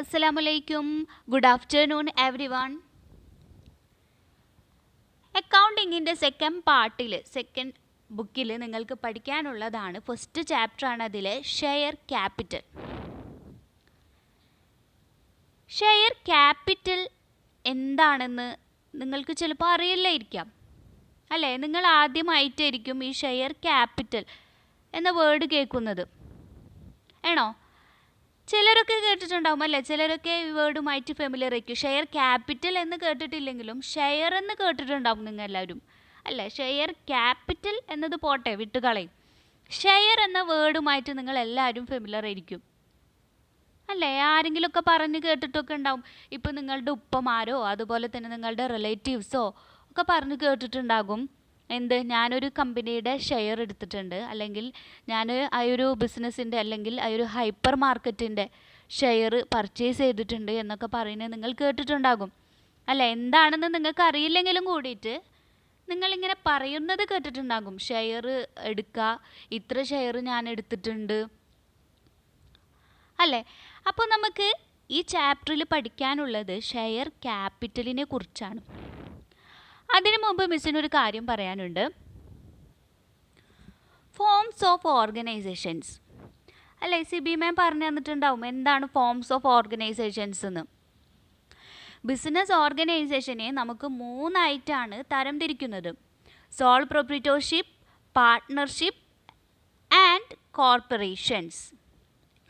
Assalamualaikum. Good afternoon, everyone. അക്കൗണ്ടിങ്ങിൻ്റെ second പാർട്ടിൽ second ബുക്കിൽ നിങ്ങൾക്ക് പഠിക്കാനുള്ളതാണ്. ഫസ്റ്റ് ചാപ്റ്ററാണ് അതിൽ ഷെയർ ക്യാപിറ്റൽ. ഷെയർ ക്യാപിറ്റൽ എന്താണെന്ന് നിങ്ങൾക്ക് ചിലപ്പോൾ അറിയില്ലായിരിക്കാം അല്ലേ? നിങ്ങൾ ആദ്യമായിട്ടായിരിക്കും ഈ ഷെയർ ക്യാപിറ്റൽ എന്ന വേർഡ് കേൾക്കുന്നത്, ആണോ? ചിലരൊക്കെ കേട്ടിട്ടുണ്ടാവും അല്ലേ? ചിലരൊക്കെ ഈ വേർഡുമായിട്ട് ഫെമിലിയർ ആയിരിക്കും. ഷെയർ ക്യാപിറ്റൽ എന്ന് കേട്ടിട്ടില്ലെങ്കിലും ഷെയർ എന്ന് കേട്ടിട്ടുണ്ടാവും നിങ്ങൾ എല്ലാവരും അല്ലേ? ഷെയർ ക്യാപിറ്റൽ എന്നത് പോട്ടെ, വിട്ടുകളയും. ഷെയർ എന്ന വേർഡുമായിട്ട് നിങ്ങൾ എല്ലാവരും ഫെമിലിയർ ആയിരിക്കും അല്ലേ? ആരെങ്കിലുമൊക്കെ പറഞ്ഞ് കേട്ടിട്ടൊക്കെ ഉണ്ടാവും. ഇപ്പോൾ നിങ്ങളുടെ ഉപ്പമാരോ അതുപോലെ തന്നെ നിങ്ങളുടെ റിലേറ്റീവ്സോ ഒക്കെ പറഞ്ഞ് കേട്ടിട്ടുണ്ടാകും. എന്ത്, ഞാനൊരു കമ്പനിയുടെ ഷെയർ എടുത്തിട്ടുണ്ട്, അല്ലെങ്കിൽ ഞാൻ ആ ഒരു ബിസിനസ്സിൻ്റെ അല്ലെങ്കിൽ ആ ഒരു ഹൈപ്പർ മാർക്കറ്റിൻ്റെ ഷെയർ പർച്ചേസ് ചെയ്തിട്ടുണ്ട് എന്നൊക്കെ പറയുന്നത് നിങ്ങൾ കേട്ടിട്ടുണ്ടാകും അല്ലേ? എന്താണെന്ന് നിങ്ങൾക്ക് അറിയില്ലെങ്കിലും കൂടിയിട്ട് നിങ്ങളിങ്ങനെ പറയുന്നത് കേട്ടിട്ടുണ്ടാകും. ഷെയർ എടുക്കുക, ഇത്ര ഷെയർ ഞാൻ എടുത്തിട്ടുണ്ട് അല്ലേ? അപ്പോൾ നമുക്ക് ഈ ചാപ്റ്ററിൽ പഠിക്കാനുള്ളത് ഷെയർ ക്യാപിറ്റലിനെ കുറിച്ചാണ്. അതിനു മുമ്പ് മിസ്സിനൊരു കാര്യം പറയാനുണ്ട്. ഫോംസ് ഓഫ് ഓർഗനൈസേഷൻസ് അല്ലേ? സിബി മാം പറഞ്ഞു തന്നിട്ടുണ്ടാവും എന്താണ് ഫോംസ് ഓഫ് ഓർഗനൈസേഷൻസ് എന്ന്. ബിസിനസ് ഓർഗനൈസേഷനെ നമുക്ക് മൂന്നായിട്ടാണ് തരംതിരിക്കുന്നത്: sole proprietorship, partnership and corporations.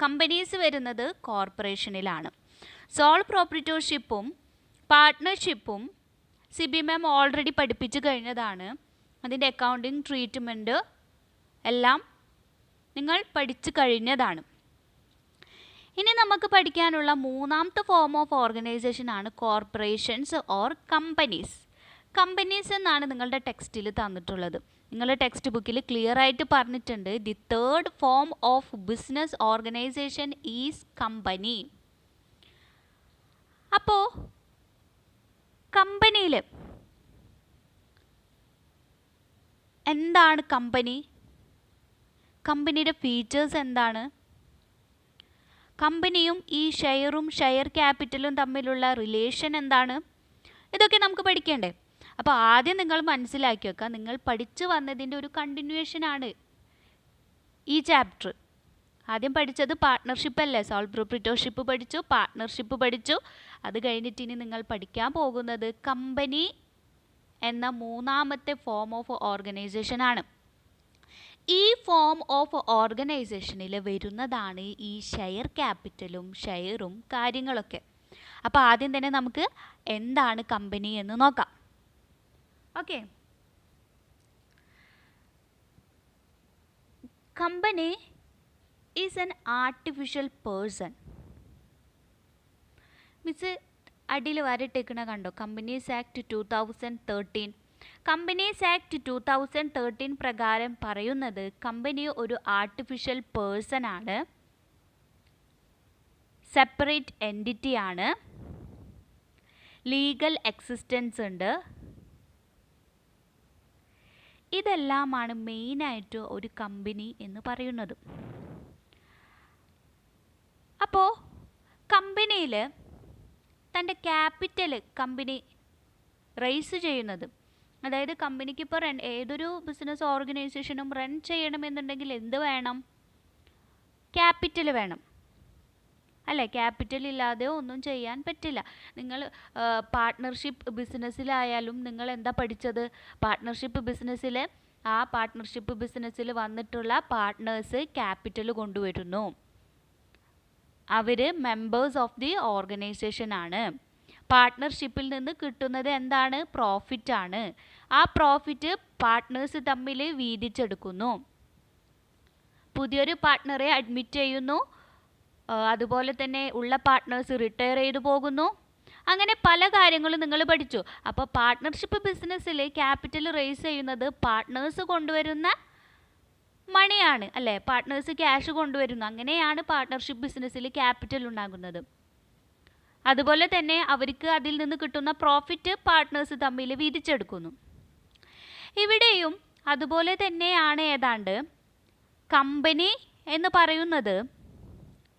Companies വരുന്നത് കോർപ്പറേഷനിലാണ്. സോൾ പ്രൊപ്രൈറ്റർഷിപ്പും പാർട്ട്ണർഷിപ്പും സിബി മാം ഓൾറെഡി പഠിപ്പിച്ചു കഴിഞ്ഞതാണ്. അതിൻ്റെ അക്കൗണ്ടിങ് ട്രീറ്റ്മെൻറ്റ് എല്ലാം നിങ്ങൾ പഠിച്ചു കഴിഞ്ഞതാണ്. ഇനി നമുക്ക് പഠിക്കാനുള്ള മൂന്നാമത്തെ ഫോം ഓഫ് ഓർഗനൈസേഷനാണ് കോർപ്പറേഷൻസ് ഓർ കമ്പനീസ്. കമ്പനീസ് എന്നാണ് നിങ്ങളുടെ ടെക്സ്റ്റിൽ തന്നിട്ടുള്ളത്. നിങ്ങളുടെ ടെക്സ്റ്റ് ബുക്കിൽ ക്ലിയർ ആയിട്ട് പറഞ്ഞിട്ടുണ്ട്, the third form of business organisation is company. അപ്പോൾ കമ്പനിയിൽ എന്താണ് കമ്പനി? കമ്പനിയുടെ ഫീച്ചേഴ്സ് എന്താണ്? കമ്പനിയും ഈ ഷെയറും ഷെയർ ക്യാപിറ്റലും തമ്മിലുള്ള റിലേഷൻ എന്താണ്? ഇതൊക്കെ നമുക്ക് പഠിക്കേണ്ടേ? അപ്പോൾ ആദ്യം നിങ്ങൾ മനസ്സിലാക്കി വെക്കുക, നിങ്ങൾ പഠിച്ചു വന്നതിൻ്റെ ഒരു കണ്ടിന്യൂവേഷനാണ് ഈ ചാപ്റ്റർ. ആദ്യം പഠിച്ചത് പാർട്ട്ണർഷിപ്പ് അല്ലേ? സോൾ പ്രൊപ്രൈറ്റർഷിപ്പ് പഠിച്ചു, പാർട്ട്ണർഷിപ്പ് പഠിച്ചു. അത് കഴിഞ്ഞിട്ട് ഇനി നിങ്ങൾ പഠിക്കാൻ പോകുന്നത് കമ്പനി എന്ന മൂന്നാമത്തെ ഫോം ഓഫ് ഓർഗനൈസേഷനാണ്. ഈ ഫോം ഓഫ് ഓർഗനൈസേഷനിൽ വരുന്നതാണ് ഈ ഷെയർ ക്യാപിറ്റലും ഷെയറും കാര്യങ്ങളൊക്കെ. അപ്പോൾ ആദ്യം തന്നെ നമുക്ക് എന്താണ് കമ്പനി എന്ന് നോക്കാം. Okay, company is N artificial person. Miss അടിയിൽ വരട്ടേക്കണ കണ്ടോ? Companies act 2013. കമ്പനീസ് ആക്ട് 2013 പ്രകാരം പറയുന്നത് കമ്പനി ഒരു ആർട്ടിഫിഷ്യൽ പേഴ്സൺ ആണ്, സെപ്പറേറ്റ് എൻറ്റിറ്റി ആണ്, ലീഗൽ എക്സിസ്റ്റൻസ് ഉണ്ട്. ഇതെല്ലാമാണ് മെയിനായിട്ട് ഒരു കമ്പനി എന്ന് പറയുന്നത്. അപ്പോൾ കമ്പനിയിൽ തൻ്റെ ക്യാപിറ്റൽ കമ്പനി റേസ് ചെയ്യുന്നത്, അതായത് കമ്പനിക്ക് ഇപ്പോൾ ഏതൊരു ബിസിനസ് ഓർഗനൈസേഷനും റൺ ചെയ്യണമെന്നുണ്ടെങ്കിൽ എന്ത് വേണം? ക്യാപിറ്റൽ വേണം അല്ലേ? ക്യാപിറ്റൽ ഇല്ലാതെ ഒന്നും ചെയ്യാൻ പറ്റില്ല. നിങ്ങൾ പാർട്ട്ണർഷിപ്പ് ബിസിനസ്സിലായാലും നിങ്ങൾ എന്താ പഠിച്ചത്? പാർട്ട്ണർഷിപ്പ് ബിസിനസ്സിൽ ആ പാർട്ട്ണർഷിപ്പ് ബിസിനസ്സിൽ വന്നിട്ടുള്ള പാർട്ട്നേഴ്സ് ക്യാപിറ്റൽ കൊണ്ടുവരുന്നു. അവർ മെമ്പേഴ്സ് ഓഫ് ദി ഓർഗനൈസേഷൻ ആണ്. പാർട്ട്ണർഷിപ്പിൽ നിന്ന് കിട്ടുന്നത് എന്താണ്? പ്രോഫിറ്റ് ആണ്. ആ പ്രോഫിറ്റ് പാർട്ട്നേഴ്സ് തമ്മിൽ വീതിച്ചെടുക്കുന്നു. പുതിയൊരു പാർട്ട്ണറെ അഡ്മിറ്റ് ചെയ്യുന്നു, അതുപോലെ തന്നെ ഉള്ള പാർട്ട്നേഴ്സ് റിട്ടയർ ചെയ്തു പോകുന്നു. അങ്ങനെ പല കാര്യങ്ങളും നിങ്ങൾ പഠിച്ചു. അപ്പോൾ പാർട്ട്ണർഷിപ്പ് ബിസിനസ്സിൽ ക്യാപിറ്റൽ റേസ് ചെയ്യുന്നത് പാർട്ട്നേഴ്സ് കൊണ്ടുവരുന്ന മണിയാണ് അല്ലേ? പാർട്ട്നേഴ്സ് ക്യാഷ് കൊണ്ടുവരുന്നു. അങ്ങനെയാണ് പാർട്ട്ണർഷിപ്പ് ബിസിനസ്സിൽ ക്യാപിറ്റൽ ഉണ്ടാകുന്നത്. അതുപോലെ തന്നെ അവർക്ക് അതിൽ നിന്ന് കിട്ടുന്ന പ്രോഫിറ്റ് പാർട്ട്നേഴ്സ് തമ്മിൽ വീതിച്ചെടുക്കുന്നു. ഇവിടെയും അതുപോലെ തന്നെയാണ്. ഏതാണ്ട് കമ്പനി എന്ന് പറയുന്നത്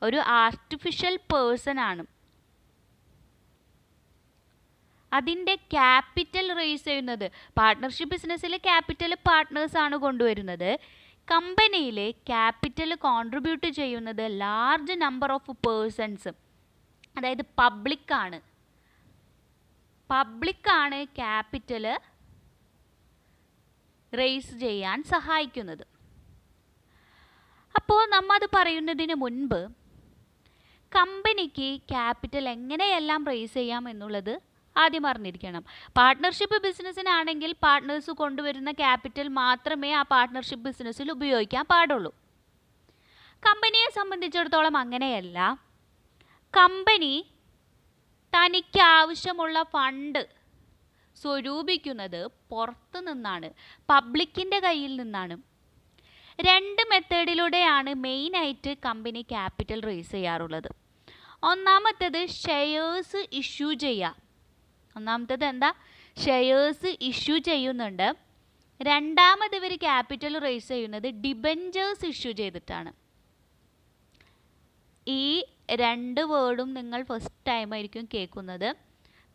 ഒരു ആർട്ടിഫിഷ്യൽ പേഴ്സൺ ആണ്. അതിൻ്റെ ക്യാപിറ്റൽ റേസ് ചെയ്യുന്നത്. പാർട്ട്ണർഷിപ്പ് ബിസിനസ്സിൽ ക്യാപിറ്റൽ പാർട്ട്നേഴ്സാണ് കൊണ്ടുവരുന്നത്. കമ്പനിയിൽ ക്യാപിറ്റൽ കോൺട്രിബ്യൂട്ട് ചെയ്യുന്നത് ലാർജ് നമ്പർ ഓഫ് പേഴ്സൺസ്, അതായത് പബ്ലിക്കാണ് ക്യാപിറ്റൽ റേസ് ചെയ്യാൻ സഹായിക്കുന്നത്. അപ്പോൾ നമ്മൾ അത് പറയുന്നതിന് മുൻപ് കമ്പനിക്ക് ക്യാപിറ്റൽ എങ്ങനെയെല്ലാം റേസ് ചെയ്യാം എന്നുള്ളത് ആദ്യം അറിഞ്ഞിരിക്കണം. പാർട്ട്ണർഷിപ്പ് ബിസിനസ്സിനാണെങ്കിൽ പാർട്ട്നേഴ്സ് കൊണ്ടുവരുന്ന ക്യാപിറ്റൽ മാത്രമേ ആ പാർട്ട്ണർഷിപ്പ് ബിസിനസ്സിൽ ഉപയോഗിക്കാൻ പാടുള്ളൂ. കമ്പനിയെ സംബന്ധിച്ചിടത്തോളം അങ്ങനെയല്ല. കമ്പനി തനിക്ക് ആവശ്യമുള്ള ഫണ്ട് സ്വരൂപിക്കുന്നത് പുറത്തു നിന്നാണ്, പബ്ലിക്കിൻ്റെ കയ്യിൽ നിന്നാണ്. 2 മെത്തേഡിലൂടെയാണ് മെയിനായിട്ട് കമ്പനി ക്യാപിറ്റൽ റേസ് ചെയ്യാറുള്ളത്. ഒന്നാമത്തേത് ഷെയർസ് ഇഷ്യൂ ചെയ്യുക. ഷെയർസ് ഇഷ്യൂ ചെയ്യുന്നുണ്ട്. രണ്ടാമത് ഇവർ ക്യാപിറ്റൽ റേസ് ചെയ്യുന്നത് ഡിബഞ്ചേഴ്സ് ഇഷ്യൂ ചെയ്തിട്ടാണ്. ഈ 2 വേർഡും നിങ്ങൾ ഫസ്റ്റ് ടൈം ആയിരിക്കും കേൾക്കുന്നത്.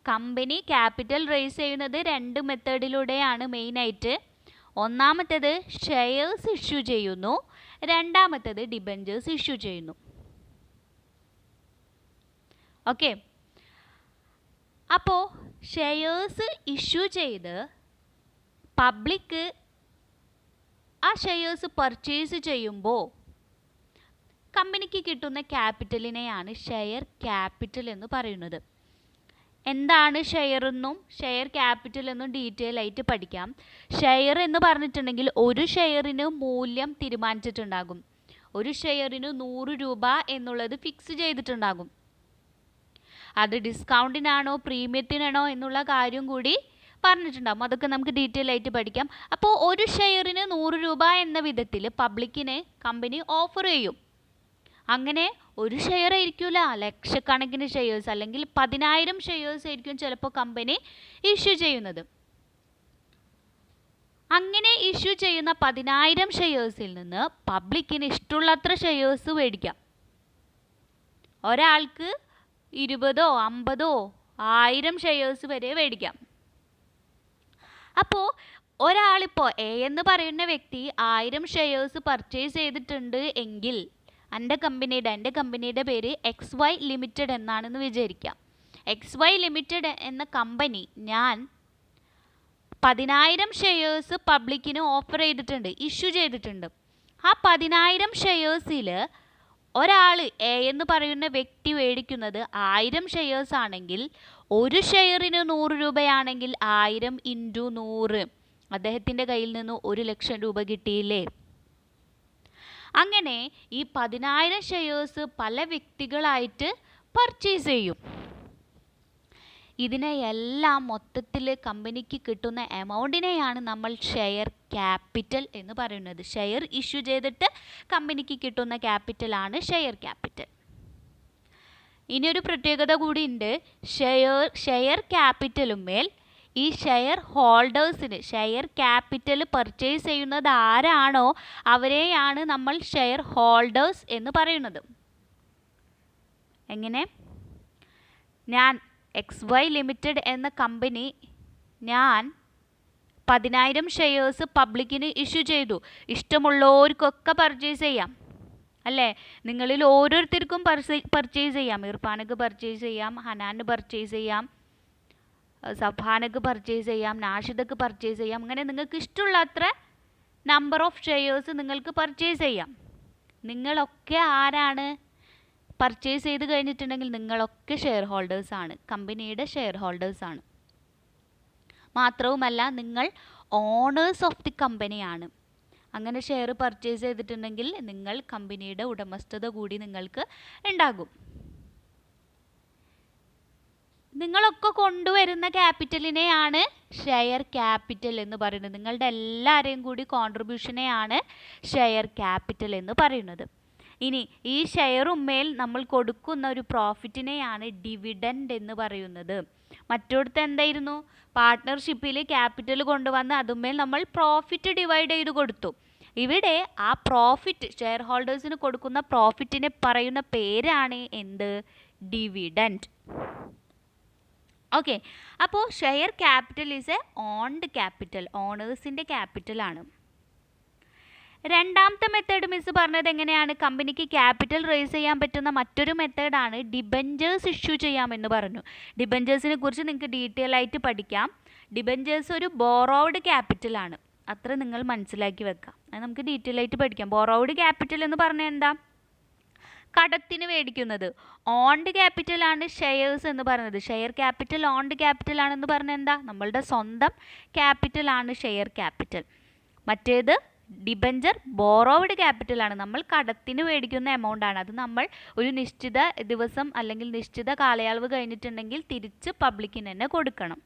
കമ്പനി ക്യാപിറ്റൽ റേസ് ചെയ്യുന്നത് 2 മെത്തേഡിലൂടെയാണ് മെയിനായിട്ട്. ഒന്നാമത്തേത് ഷെയർസ് ഇഷ്യൂ ചെയ്യുന്നു, രണ്ടാമത്തേത് ഡിബഞ്ചേഴ്സ് ഇഷ്യൂ ചെയ്യുന്നു. ഓക്കെ, അപ്പോൾ ഷെയർസ് ഇഷ്യൂ ചെയ്ത് പബ്ലിക്ക് ആ ഷെയർസ് പർച്ചേസ് ചെയ്യുമ്പോൾ കമ്പനിക്ക് കിട്ടുന്ന ക്യാപിറ്റലിനെയാണ് ഷെയർ ക്യാപിറ്റൽ എന്ന് പറയുന്നത്. എന്താണ് ഷെയർ എന്നും ഷെയർ ക്യാപിറ്റൽ എന്നും ഡീറ്റെയിൽ ആയിട്ട് പഠിക്കാം. ഷെയർ എന്ന് പറഞ്ഞിട്ടുണ്ടെങ്കിൽ ഒരു ഷെയറിന് മൂല്യം തീരുമാനിച്ചിട്ടുണ്ടാകും. ഒരു ഷെയറിന് 100 രൂപ എന്നുള്ളത് ഫിക്സ് ചെയ്തിട്ടുണ്ടാകും. അത് ഡിസ്കൗണ്ടിനാണോ പ്രീമിയത്തിനാണോ എന്നുള്ള കാര്യം കൂടി പറഞ്ഞിട്ടുണ്ടാകും. അതൊക്കെ നമുക്ക് ഡീറ്റെയിൽ ആയിട്ട് പഠിക്കാം. അപ്പോൾ ഒരു ഷെയറിന് 100 രൂപ എന്ന വിധത്തിൽ പബ്ലിക്കിനെ കമ്പനി ഓഫർ ചെയ്യും. അങ്ങനെ ഒരു ഷെയർ ആയിരിക്കില്ല, ലക്ഷക്കണക്കിന് ഷെയർസ് അല്ലെങ്കിൽ 10,000 ഷെയർസ് ആയിരിക്കും ചിലപ്പോൾ കമ്പനി ഇഷ്യൂ ചെയ്യുന്നത്. അങ്ങനെ ഇഷ്യൂ ചെയ്യുന്ന 10,000 ഷെയർസിൽ നിന്ന് പബ്ലിക്കിന് ഇഷ്ടമുള്ളത്ര ഷെയർസ് മേടിക്കാം. ഒരാൾക്ക് 20, 50, 1000 ഷെയർസ് വരെ മേടിക്കാം. അപ്പോൾ ഒരാളിപ്പോൾ എ എന്ന് പറയുന്ന വ്യക്തി 1000 ഷെയർസ് പർച്ചേസ് ചെയ്തിട്ടുണ്ട് എങ്കിൽ എൻ്റെ കമ്പനിയുടെ പേര് XY ലിമിറ്റഡ് എന്നാണെന്ന് വിചാരിക്കാം. XY ലിമിറ്റഡ് എന്ന കമ്പനി ഞാൻ 10,000 ഷെയർസ് പബ്ലിക്കിന് ഓഫർ ചെയ്തിട്ടുണ്ട്, ഇഷ്യൂ ചെയ്തിട്ടുണ്ട്. ആ 10,000 ഷെയർസിൽ ഒരാൾ എ എന്ന് പറയുന്ന വ്യക്തി മേടിക്കുന്നത് 1000 ഷെയർസ് ആണെങ്കിൽ ഒരു ഷെയറിന് 100 രൂപയാണെങ്കിൽ 1000 × 100 അദ്ദേഹത്തിൻ്റെ കയ്യിൽ നിന്ന് 1,00,000 രൂപ കിട്ടിയില്ലേ? അങ്ങനെ ഈ 10,000 ഷെയർസ് പല വ്യക്തികളായിട്ട് പർച്ചേസ് ചെയ്യും. ഇതിനെയെല്ലാം മൊത്തത്തിൽ കമ്പനിക്ക് കിട്ടുന്ന എമൗണ്ടിനെയാണ് നമ്മൾ ഷെയർ ക്യാപിറ്റൽ എന്ന് പറയുന്നത്. ഷെയർ ഇഷ്യൂ ചെയ്തിട്ട് കമ്പനിക്ക് കിട്ടുന്ന ക്യാപിറ്റലാണ് ഷെയർ ക്യാപിറ്റൽ. ഇനിയൊരു പ്രത്യേകത കൂടി ഉണ്ട്. ഷെയർ ക്യാപിറ്റലുമേൽ ഈ ഷെയർ ഹോൾഡേഴ്സിന് ഷെയർ ക്യാപിറ്റൽ പർച്ചേസ് ചെയ്യുന്നത് ആരാണോ അവരെയാണ് നമ്മൾ ഷെയർ ഹോൾഡേഴ്സ് എന്ന് പറയുന്നത്. എങ്ങനെ? ഞാൻ XY ലിമിറ്റഡ് എന്ന കമ്പനി ഞാൻ 10,000 ഷെയർസ് പബ്ലിക്കിന് ഇഷ്യൂ ചെയ്തു. ഇഷ്ടമുള്ളവർക്കൊക്കെ പർച്ചേസ് ചെയ്യാം അല്ലേ? നിങ്ങളിൽ ഓരോരുത്തർക്കും പർച്ചേസ് ചെയ്യാം. ഇർഫാനക്ക് പർച്ചേസ് ചെയ്യാം, ഹനാന് പർച്ചേസ് ചെയ്യാം, സഫാനക്ക് പർച്ചേസ് ചെയ്യാം, നാഷിദക്ക് പർച്ചേസ് ചെയ്യാം. അങ്ങനെ നിങ്ങൾക്ക് ഇഷ്ടമുള്ള അത്ര നമ്പർ ഓഫ് ഷെയർസ് നിങ്ങൾക്ക് പർച്ചേസ് ചെയ്യാം. നിങ്ങളൊക്കെ ആരാണ്? പർച്ചേസ് ചെയ്ത് കഴിഞ്ഞിട്ടുണ്ടെങ്കിൽ നിങ്ങളൊക്കെ ഷെയർ ഹോൾഡേഴ്സാണ്, കമ്പനിയുടെ ഷെയർ ഹോൾഡേഴ്സാണ്. മാത്രവുമല്ല നിങ്ങൾ ഓണേഴ്സ് ഓഫ് ദി കമ്പനിയാണ്. അങ്ങനെ ഷെയർ പർച്ചേസ് ചെയ്തിട്ടുണ്ടെങ്കിൽ നിങ്ങൾ കമ്പനിയുടെ ഉടമസ്ഥത കൂടി നിങ്ങൾക്ക് ഉണ്ടാകും. നിങ്ങളൊക്കെ കൊണ്ടുവരുന്ന ക്യാപിറ്റലിനെയാണ് ഷെയർ ക്യാപിറ്റൽ എന്ന് പറയുന്നത്. നിങ്ങളുടെ എല്ലാവരെയും കൂടി കോൺട്രിബ്യൂഷനെയാണ് ഷെയർ ക്യാപിറ്റൽ എന്ന് പറയുന്നത്. ഇനി ഈ ഷെയറുമേൽ നമ്മൾ കൊടുക്കുന്ന ഒരു പ്രോഫിറ്റിനെയാണ് ഡിവിഡൻഡ് എന്ന് പറയുന്നത്. മറ്റൊടുത്ത് എന്തായിരുന്നു? പാർട്ട്ണർഷിപ്പിൽ ക്യാപിറ്റൽ കൊണ്ടുവന്ന് അതുമേൽ നമ്മൾ പ്രോഫിറ്റ് ഡിവൈഡ് ചെയ്ത് കൊടുത്തു. ഇവിടെ ആ പ്രോഫിറ്റ് ഷെയർ ഹോൾഡേഴ്സിന് കൊടുക്കുന്ന പ്രോഫിറ്റിനെ പറയുന്ന പേരാണ് എന്ത്? ഡിവിഡൻഡ്. ഓക്കെ, അപ്പോൾ share capital is a owned capital, ഓണേഴ്സിൻ്റെ ക്യാപിറ്റലാണ്. രണ്ടാമത്തെ മെത്തേഡ് മിസ് പറഞ്ഞത് എങ്ങനെയാണ്? കമ്പനിക്ക് ക്യാപിറ്റൽ റേസ് ചെയ്യാൻ പറ്റുന്ന മറ്റൊരു മെത്തേഡാണ് ഡിബഞ്ചേഴ്സ് ഇഷ്യൂ ചെയ്യാമെന്ന് പറഞ്ഞു. ഡിബഞ്ചേഴ്സിനെ കുറിച്ച് നിങ്ങൾക്ക് ഡീറ്റെയിൽ ആയിട്ട് പഠിക്കാം. ഡിബഞ്ചേഴ്സ് ഒരു ബോറോവ്ഡ് ക്യാപിറ്റലാണ്, അത്ര നിങ്ങൾ മനസ്സിലാക്കി വെക്കാം. അത് നമുക്ക് ഡീറ്റെയിൽ ആയിട്ട് പഠിക്കാം. ബോറോവ്ഡ് ക്യാപിറ്റൽ എന്ന് പറഞ്ഞാൽ എന്താ? കടത്തിന് മേടിക്കുന്നത്. ഓൺഡ് ക്യാപിറ്റലാണ് ഷെയർസ് എന്ന് പറയുന്നത്. ഷെയർ ക്യാപിറ്റൽ ഓൺഡ് ക്യാപിറ്റൽ ആണെന്ന് പറഞ്ഞാൽ എന്താ? നമ്മളുടെ സ്വന്തം ക്യാപിറ്റലാണ് ഷെയർ ക്യാപിറ്റൽ. മറ്റേത് ഡിബഞ്ചർ ബോറോവ്ഡ് ക്യാപിറ്റലാണ്, നമ്മൾ കടത്തിന് മേടിക്കുന്ന എമൗണ്ട് ആണ്. അത് നമ്മൾ ഒരു നിശ്ചിത ദിവസം അല്ലെങ്കിൽ നിശ്ചിത കാലയളവ് കഴിഞ്ഞിട്ടുണ്ടെങ്കിൽ തിരിച്ച് പബ്ലിക്കിന് തന്നെ കൊടുക്കണം.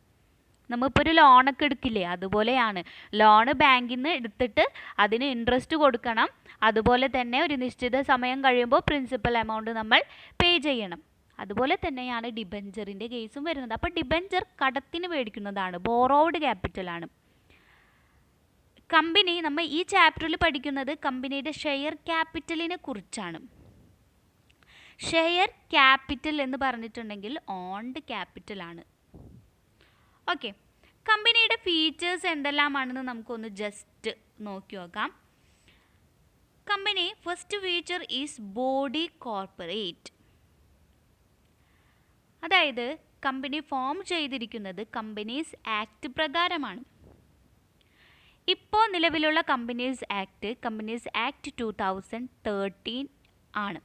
നമ്മളിപ്പോൾ ഒരു ലോണൊക്കെ എടുക്കില്ലേ, അതുപോലെയാണ്. ലോണ് ബാങ്കിൽ നിന്ന് എടുത്തിട്ട് അതിന് ഇൻട്രസ്റ്റ് കൊടുക്കണം. അതുപോലെ തന്നെ ഒരു നിശ്ചിത സമയം കഴിയുമ്പോൾ പ്രിൻസിപ്പൽ എമൗണ്ട് നമ്മൾ പേ ചെയ്യണം. അതുപോലെ തന്നെയാണ് ഡിബഞ്ചറിൻ്റെ കേസും വരുന്നത്. അപ്പോൾ ഡിബഞ്ചർ കടത്തിന് മേടിക്കുന്നതാണ്, ബോറോവ്ഡ് ക്യാപിറ്റലാണ്. കമ്പനി, നമ്മൾ ഈ ചാപ്റ്ററിൽ പഠിക്കുന്നത് കമ്പനിയുടെ ഷെയർ ക്യാപിറ്റലിനെ കുറിച്ചാണ്. ഷെയർ ക്യാപിറ്റൽ എന്ന് പറഞ്ഞിട്ടുണ്ടെങ്കിൽ ഓൺഡ് ക്യാപിറ്റലാണ്. ഓക്കെ, കമ്പനിയുടെ ഫീച്ചേഴ്സ് എന്തെല്ലാമാണെന്ന് നമുക്കൊന്ന് ജസ്റ്റ് നോക്കി നോക്കാം. Company first feature is body corporate. അതായത് കമ്പനി ഫോം ചെയ്തിരിക്കുന്നത് കമ്പനീസ് ആക്ട് പ്രകാരമാണ്. ഇപ്പോൾ നിലവിലുള്ള കമ്പനീസ് ആക്ട് 2013 ആണ്.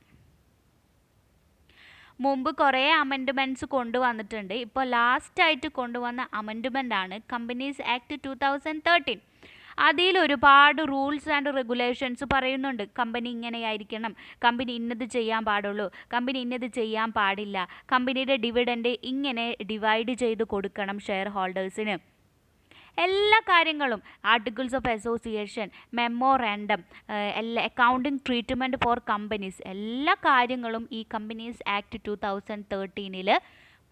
മുമ്പ് കുറേ അമെൻഡ്മെൻറ്റ്സ് കൊണ്ടുവന്നിട്ടുണ്ട്. ഇപ്പോൾ ലാസ്റ്റായിട്ട് കൊണ്ടുവന്ന അമെൻഡ്മെൻ്റ് ആണ് കമ്പനീസ് ആക്ട് 2013. അതിൽ ഒരുപാട് റൂൾസ് ആൻഡ് റെഗുലേഷൻസ് പറയുന്നുണ്ട്. കമ്പനി ഇങ്ങനെയായിരിക്കണം, കമ്പനി ഇന്നത് ചെയ്യാൻ പാടുള്ളൂ, കമ്പനി ഇന്നത് ചെയ്യാൻ പാടില്ല, കമ്പനിയുടെ ഡിവിഡൻഡ് ഇങ്ങനെ ഡിവൈഡ് ചെയ്ത് കൊടുക്കണം ഷെയർ ഹോൾഡേഴ്സിന്. എല്ലാ കാര്യങ്ങളും, articles of association, memorandum, accounting treatment four companies, എല്ലാ കാര്യങ്ങളും ഈ കമ്പനീസ് ആക്ട് 2013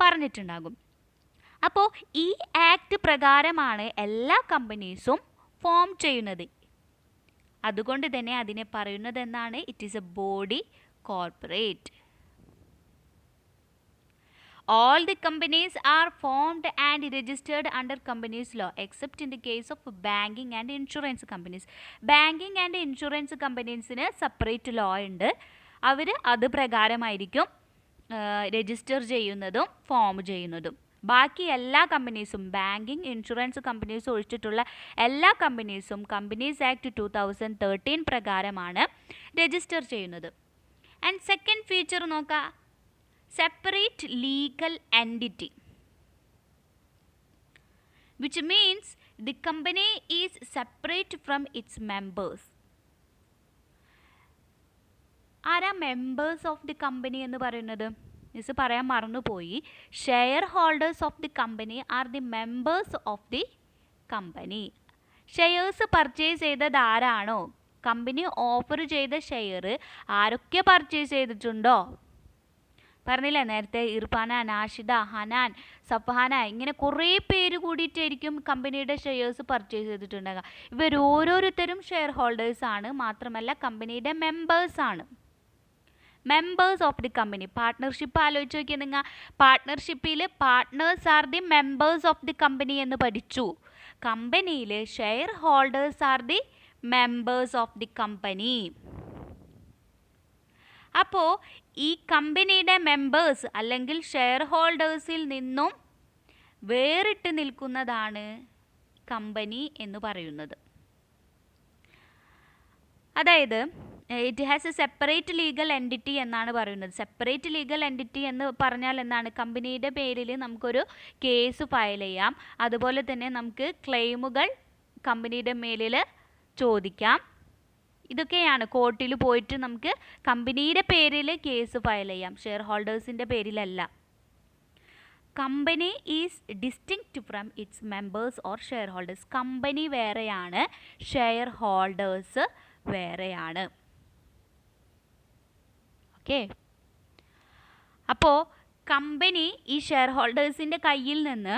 പറഞ്ഞിട്ടുണ്ടാകും. അപ്പോൾ ഈ ആക്ട് പ്രകാരമാണ് എല്ലാ കമ്പനീസും ഫോം ചെയ്യുന്നത്. അതുകൊണ്ട് തന്നെ അതിനെ പറയുന്നത് എന്നാണ്? It is A body corporate. All the companies are formed and registered under companies law except in the case of banking and insurance companies. Banking and insurance companiesന് സെപ്പറേറ്റ് ലോ ഉണ്ട്. അവർ അത് പ്രകാരമായിരിക്കും രജിസ്റ്റർ ചെയ്യുന്നതും ഫോം ചെയ്യുന്നതും. ബാക്കി എല്ലാ കമ്പനീസും, banking insurance companies ഒഴിച്ചിട്ടുള്ള എല്ലാ കമ്പനീസും companies act 2013 പ്രകാരമാണ് രജിസ്റ്റർ ചെയ്യുന്നത്. ആൻഡ് സെക്കൻഡ് ഫീച്ചർ നോക്കാം, separate legal entity, which means the company is separate from its members. ആരാ മെമ്പേഴ്സ് ഓഫ് ദി കമ്പനി എന്ന് പറയുന്നത്? മിസ് പറയാൻ മറന്നുപോയി. Share holders of the company R the members of the company. Shares purchase ചെയ്തത് ആരാണോ, company offer ചെയ്ത share ആരൊക്കെ purchase ചെയ്തിട്ടുണ്ടോ, പറഞ്ഞില്ലേ നേരത്തെ, ഇർഫാന, നാഷിദ, ഹനാൻ, സഫഹാന, ഇങ്ങനെ കുറേ പേര് കൂടിയിട്ടായിരിക്കും കമ്പനിയുടെ ഷെയർസ് പർച്ചേസ് ചെയ്തിട്ടുണ്ടാകുക. ഇവർ ഓരോരുത്തരും ഷെയർ ഹോൾഡേഴ്സ് ആണ്, മാത്രമല്ല കമ്പനിയുടെ മെമ്പേഴ്സ് ആണ്. Members of the company. Partnership ആലോചിച്ച് നോക്കിയാൽ നിങ്ങൾ, പാർട്ട്ണർഷിപ്പിൽ partners are the members of the company എന്ന് പഠിച്ചു. കമ്പനിയിൽ shareholders are the members of the company. അപ്പോൾ ഈ കമ്പനിയുടെ മെമ്പേഴ്സ് അല്ലെങ്കിൽ ഷെയർ ഹോൾഡേഴ്സിൽ നിന്നും വേറിട്ട് നിൽക്കുന്നതാണ് കമ്പനി എന്ന് പറയുന്നത്. അതായത് it has A separate legal entity എന്നാണ് പറയുന്നത്. സെപ്പറേറ്റ് ലീഗൽ എൻറ്റിറ്റി എന്ന് പറഞ്ഞാൽ എന്താണ്? കമ്പനിയുടെ പേരിൽ നമുക്കൊരു കേസ് ഫയൽ ചെയ്യാം, അതുപോലെ തന്നെ നമുക്ക് ക്ലെയിമുകൾ കമ്പനിയുടെ മേലിൽ ചോദിക്കാം. ഇതൊക്കെയാണ് കോർട്ടിൽ പോയിട്ട് നമുക്ക് കമ്പനിയുടെ പേരിൽ കേസ് ഫയൽ ചെയ്യാം, ഷെയർ ഹോൾഡേഴ്സിൻ്റെ പേരിലല്ല. Company is distinct from its members or shareholders. Company വേറെയാണ്, ഷെയർ ഹോൾഡേഴ്സ് വേറെയാണ്. ഓക്കെ, അപ്പോൾ കമ്പനി ഈ ഷെയർ ഹോൾഡേഴ്സിൻ്റെ കയ്യിൽ നിന്ന്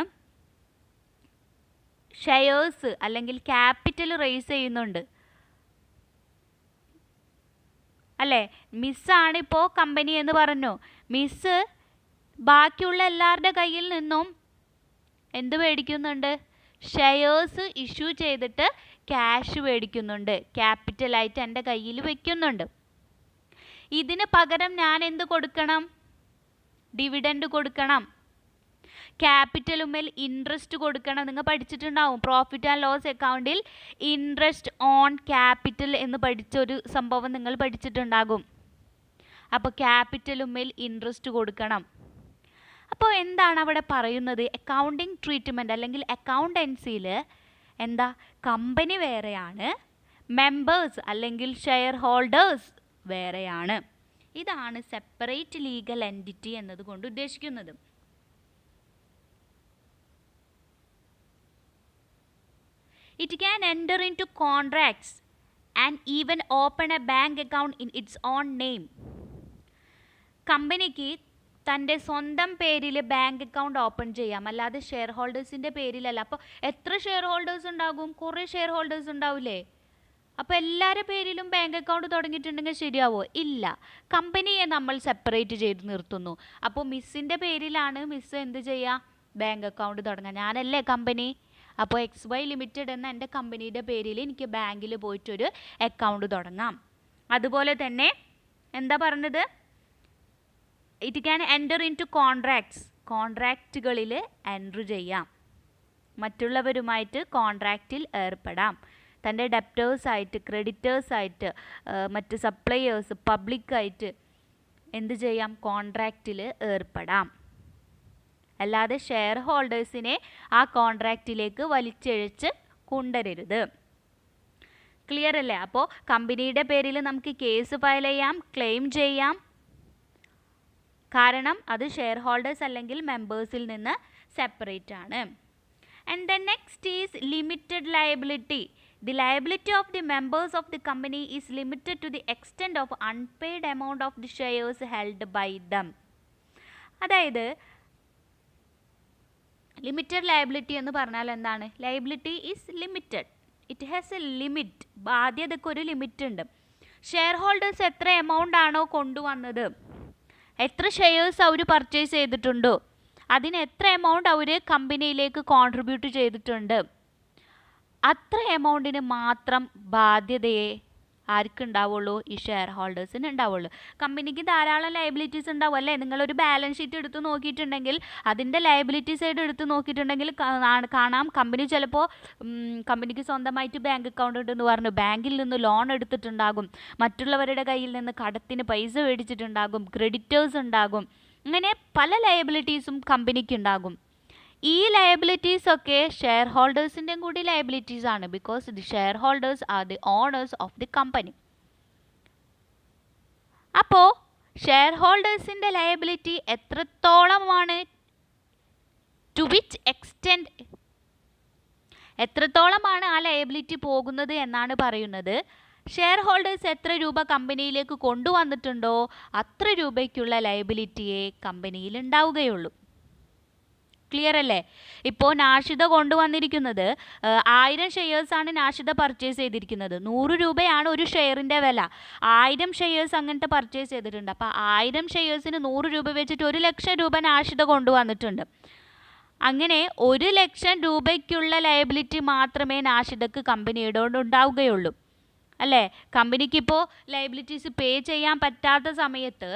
ഷെയർസ് അല്ലെങ്കിൽ ക്യാപിറ്റൽ റേസ് ചെയ്യുന്നുണ്ട് അല്ലേ? മിസ്സാണിപ്പോൾ കമ്പനി എന്ന് പറഞ്ഞു. മിസ്സ് ബാക്കിയുള്ള എല്ലാവരുടെ കയ്യിൽ നിന്നും എന്ത് മേടിക്കുന്നുണ്ട്? ഷെയർസ് ഇഷ്യൂ ചെയ്തിട്ട് ക്യാഷ് മേടിക്കുന്നുണ്ട്, ക്യാപിറ്റലായിട്ട് എൻ്റെ കയ്യിൽ വെക്കുന്നുണ്ട്. ഇതിന് പകരം ഞാൻ എന്ത് കൊടുക്കണം? ഡിവിഡൻഡ് കൊടുക്കണം. ക്യാപിറ്റലുമേൽ ഇൻട്രസ്റ്റ് കൊടുക്കണം. നിങ്ങൾ പഠിച്ചിട്ടുണ്ടാവും പ്രോഫിറ്റ് ആൻഡ് ലോസ് അക്കൗണ്ടിൽ ഇൻട്രസ്റ്റ് ഓൺ ക്യാപിറ്റൽ എന്ന് പഠിച്ചൊരു സംഭവം നിങ്ങൾ പഠിച്ചിട്ടുണ്ടാകും. അപ്പോൾ ക്യാപിറ്റലുമേൽ ഇൻട്രസ്റ്റ് കൊടുക്കണം. അപ്പോൾ എന്താണ് അവിടെ പറയുന്നത്? അക്കൗണ്ടിങ് ട്രീറ്റ്മെൻറ്റ് അല്ലെങ്കിൽ അക്കൗണ്ടൻസിയിൽ എന്താ, കമ്പനി വേറെയാണ്, മെമ്പേഴ്സ് അല്ലെങ്കിൽ ഷെയർ ഹോൾഡേഴ്സ് വേറെയാണ്. ഇതാണ് സെപ്പറേറ്റ് ലീഗൽ എൻറ്റിറ്റി എന്നതുകൊണ്ട് ഉദ്ദേശിക്കുന്നത്. It can enter into contracts and even open a bank account in its own name. കമ്പനിക്ക് തൻ്റെ സ്വന്തം പേരിൽ ബാങ്ക് അക്കൗണ്ട് ഓപ്പൺ ചെയ്യാം, അല്ലാതെ ഷെയർ ഹോൾഡേഴ്സിൻ്റെ പേരിലല്ല. അപ്പോൾ എത്ര ഷെയർ ഹോൾഡേഴ്സ് ഉണ്ടാകും? കുറേ ഷെയർ ഹോൾഡേഴ്സ് ഉണ്ടാവില്ലേ? അപ്പോൾ എല്ലാവരുടെ പേരിലും ബാങ്ക് അക്കൗണ്ട് തുടങ്ങിയിട്ടുണ്ടെങ്കിൽ ശരിയാവോ? ഇല്ല. കമ്പനിയെ നമ്മൾ സെപ്പറേറ്റ് ചെയ്ത് നിർത്തുന്നു. അപ്പോൾ മിസ്സിൻ്റെ പേരിലാണ് മിസ്സ് എന്ത് ചെയ്യുക? ബാങ്ക് അക്കൗണ്ട് തുടങ്ങുക. ഞാനല്ലേ കമ്പനി. അപ്പോൾ XY ലിമിറ്റഡ് എന്ന എൻ്റെ കമ്പനിയുടെ പേരിൽ എനിക്ക് ബാങ്കിൽ പോയിട്ടൊരു അക്കൗണ്ട് തുടങ്ങാം. അതുപോലെ തന്നെ എന്താ പറഞ്ഞത്? It can enter into contracts, കോൺട്രാക്റ്റുകളിൽ എൻ്റർ ചെയ്യാം, മറ്റുള്ളവരുമായിട്ട് കോൺട്രാക്റ്റിൽ ഏർപ്പെടാം. തൻ്റെ ഡെപ്റ്റേഴ്സായിട്ട്, ക്രെഡിറ്റേഴ്സായിട്ട്, മറ്റ് സപ്ലയേഴ്സ്, പബ്ലിക്കായിട്ട് എന്ത് ചെയ്യാം? കോൺട്രാക്റ്റിൽ ഏർപ്പെടാം. അല്ലാതെ ഷെയർ ഹോൾഡേഴ്സിനെ ആ കോൺട്രാക്റ്റിലേക്ക് വലിച്ചിഴച്ച് കൊണ്ടുവരരുത്. ക്ലിയർ അല്ലേ? അപ്പോൾ കമ്പനിയുടെ പേരിൽ നമുക്ക് കേസ് ഫയൽ ചെയ്യാം, ക്ലെയിം ചെയ്യാം. കാരണം അത് ഷെയർ ഹോൾഡേഴ്സ് അല്ലെങ്കിൽ മെമ്പേഴ്സിൽ നിന്ന് സെപ്പറേറ്റ് ആണ്. And then next is limited liability. The liability of the members of the company is limited to the extent of unpaid amount of the shares held by them. അതായത് limited liability എന്ന് പറഞ്ഞാൽ എന്താണ്? Liability is limited, it has a limit. ബാധ്യതയ്ക്ക് ഒരു limit ഉണ്ട്. Share holders എത്ര amount ആണോ കൊണ്ടുവന്നത്, എത്ര ഷെയർസ് അവർ പർച്ചേസ് ചെയ്തിട്ടുണ്ടോ, അതിന് എത്ര എമൗണ്ട് അവർ കമ്പനിയിലേക്ക് കോൺട്രിബ്യൂട്ട് ചെയ്തിട്ടുണ്ട്, അത്ര എമൗണ്ടിന് മാത്രം ബാധ്യതയെ ആർക്കുണ്ടാവുള്ളൂ? ഈ ഷെയർ ഹോൾഡേഴ്സിന് ഉണ്ടാവുള്ളൂ. കമ്പനിക്ക് ധാരാളം ലയബിലിറ്റീസ് ഉണ്ടാവും അല്ലേ? നിങ്ങളൊരു ബാലൻസ് ഷീറ്റ് എടുത്ത് നോക്കിയിട്ടുണ്ടെങ്കിൽ, അതിൻ്റെ ലയബിലിറ്റി സൈഡ് എടുത്ത് നോക്കിയിട്ടുണ്ടെങ്കിൽ കാണാം, കമ്പനി ചിലപ്പോൾ കമ്പനിക്ക് സ്വന്തമായിട്ട് ബാങ്ക് അക്കൗണ്ട് ഉണ്ടെന്ന് പറഞ്ഞു ബാങ്കിൽ നിന്ന് ലോൺ എടുത്തിട്ടുണ്ടാകും, മറ്റുള്ളവരുടെ കയ്യിൽ നിന്ന് കടത്തിന് പൈസ മേടിച്ചിട്ടുണ്ടാകും, ക്രെഡിറ്റേഴ്സ് ഉണ്ടാകും. അങ്ങനെ പല ലയബിലിറ്റീസും കമ്പനിക്ക് ഉണ്ടാകും. ഈ ലയബിലിറ്റീസ് ഒക്കെ ഷെയർ ഹോൾഡേഴ്സിൻ്റെയും കൂടി ലയബിലിറ്റീസ് ആണ്. Because the shareholders are the owners of the company. അപ്പോൾ ഷെയർ ഹോൾഡേഴ്സിൻ്റെ ലയബിലിറ്റി എത്രത്തോളമാണ്? ടു വിച്ച് എക്സ്റ്റെൻറ്റ്, എത്രത്തോളമാണ് ആ ലയബിലിറ്റി പോകുന്നത് എന്നാണ് പറയുന്നത്. ഷെയർ ഹോൾഡേഴ്സ് എത്ര രൂപ കമ്പനിയിലേക്ക് കൊണ്ടുവന്നിട്ടുണ്ടോ അത്ര രൂപയ്ക്കുള്ള ലയബിലിറ്റിയെ കമ്പനിയിൽ ഉണ്ടാവുകയുള്ളൂ. ക്ലിയർ അല്ലേ? ഇപ്പോൾ നാഷിദ കൊണ്ടുവന്നിരിക്കുന്നത് 1000 ഷെയർസാണ് നാഷിദ പർച്ചേസ് ചെയ്തിരിക്കുന്നത്. 100 രൂപയാണ് ഒരു ഷെയറിൻ്റെ വില. 1000 ഷെയർസ് അങ്ങനത്തെ പർച്ചേസ് ചെയ്തിട്ടുണ്ട്. അപ്പോൾ 1000 ഷെയർസിന് 100 രൂപ വെച്ചിട്ട് 1 ലക്ഷം രൂപ നാഷിദ കൊണ്ടുവന്നിട്ടുണ്ട്. അങ്ങനെ 1 ലക്ഷം രൂപയ്ക്കുള്ള ലയബിലിറ്റി മാത്രമേ നാഷിദക്ക് കമ്പനിയോട് ഉണ്ടാവുകയുള്ളൂ അല്ലേ? കമ്പനിക്ക് ഇപ്പോൾ ലയബിലിറ്റീസ് പേ ചെയ്യാൻ പറ്റാത്ത സമയത്ത്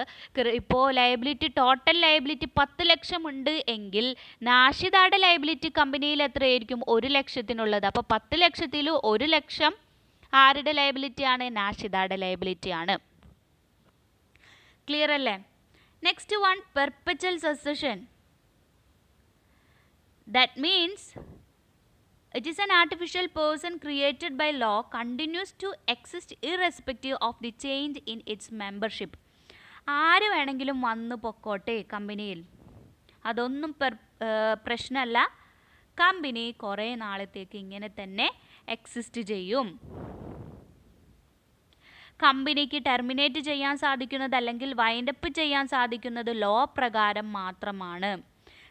ഇപ്പോൾ ലയബിലിറ്റി, ടോട്ടൽ ലയബിലിറ്റി 10 ലക്ഷം ഉണ്ട് എങ്കിൽ നാഷിദയുടെ ലയബിലിറ്റി കമ്പനിയിൽ എത്രയായിരിക്കും? 1 ലക്ഷത്തിനുള്ളത്. അപ്പോൾ 10 ലക്ഷത്തിൽ 1 ലക്ഷം ആരുടെ ലയബിലിറ്റിയാണ്? നാഷിദയുടെ ലയബിലിറ്റിയാണ്. ക്ലിയർ അല്ലേ? Next one, perpetual succession. That means it is an artificial person created by law, continues to exist irrespective of the change in its membership. ആര് വേണമെങ്കിലും വന്ന് പൊക്കോട്ടെ കമ്പനിയിൽ, അതൊന്നും പ്രശ്നമല്ല. കമ്പനി കുറേ നാളത്തേക്ക് ഇങ്ങനെ തന്നെ എക്സിസ്റ്റ് ചെയ്യും. കമ്പനിക്ക് ടെർമിനേറ്റ് ചെയ്യാൻ സാധിക്കുന്നത് അല്ലെങ്കിൽ വൈൻഡപ്പ് ചെയ്യാൻ സാധിക്കുന്നത് ലോ പ്രകാരം മാത്രമാണ്.